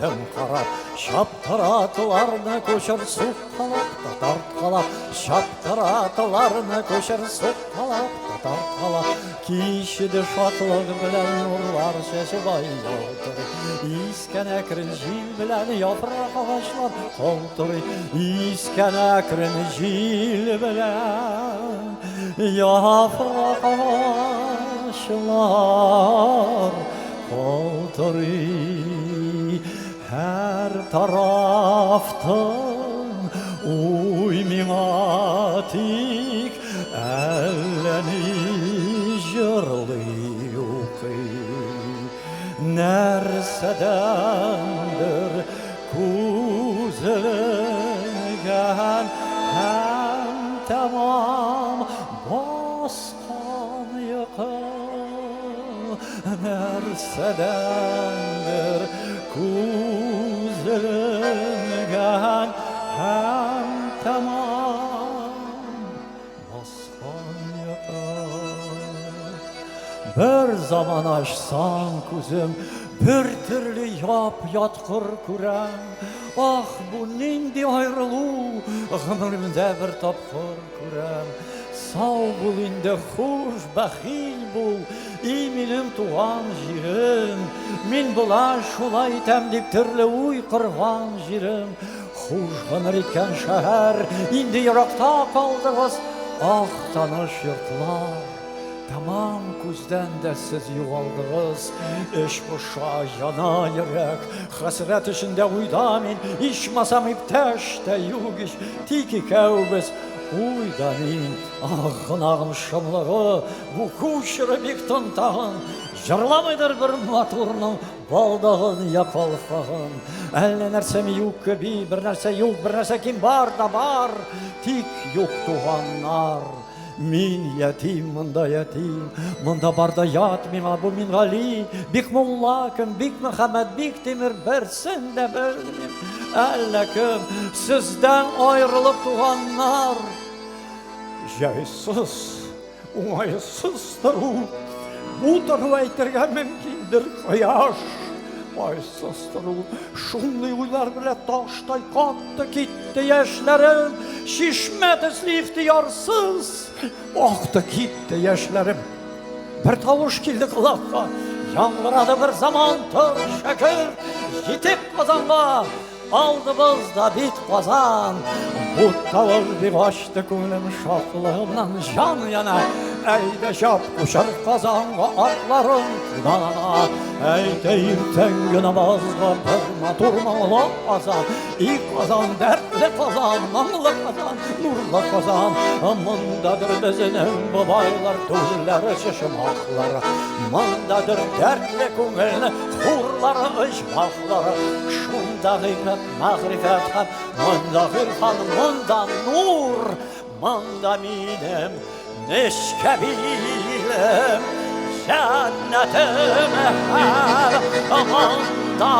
еттім қарап, шаптыратыларны көшір сұққалап та тартқалап, шаптыратыларны көшір сұққалап та тартқалап, кешіді шатлық білән нұрлар шешіп айналдыр, искен әкірін жел білән япырақ ағашлар қолтыр, искен әкірін жел білән япырақ ағашлар қолтыр. Her taraftan uymiğa tik elleni jırlıyor ki nersedendir kuzulgen hem tamam baskan yıkıl nersedendir kuzulgen hem tamam baskan yıkıl. Bir zaman açsan kuzum bir türlü yap yatkır kurem. Ah bu nindi ayrılığı ömrümde bir tapkır kurem. Sağ bul indi hoş baxil bul iminim tuğan jirim. Min bula şulay temdip türlü uy kırvan jirim. Hoş gınır etken şehir indi yırakta kaldırız. Ah tanış yurtlar tamam kuzden de siz yuvaldıgız. İş boşa yana yürek hasret içinde uydamin içmasam ipteşte yugiş tiki kevbis uydamin ağın ağın şamları bu kuşırı bir tıntağın jırlamıdır bir motorunun baldağın yapalfağın elle nersem yok gibi bir nerse yok bir nerse kim var da var tik yok tuğanlar. Min yetim, mında yetim, mında barda yatmima bu min gali, bik mullakim, bik Muhammed, bik Temir bersin de benim. Ellekim sizden ayrılıp doğanlar, jaysız, umaysızdır bu da aytırga mümkündür koyaş. Aysızdır şunlu uylar bile taştay kattı gitti yaşlarım, şişmedi iftiyarsız, aktı gitti yaşlarım. Bir tavuş kildi kulakka, yangıradı bir zamandır şekil, yitip kazanma, aldığımız da bit kazan. Bu tavuş bir açtı gönlüm şaklığımdan can yana, eyde şap kuşar kazanğa atlarım kınana. Eyde irten namazga durma durma ola kazan. İlk kazan dertli kazan, namlı kazan, nurla kazan. Amandadır bizinin babaylar, tuzları şişmakları. Mandadır dertli kungulni, hurları ışmakları. Şunda gıymet mağrifet hem, manda hırfan, manda nur. Manda minem neşkebilim cennetim her amanda.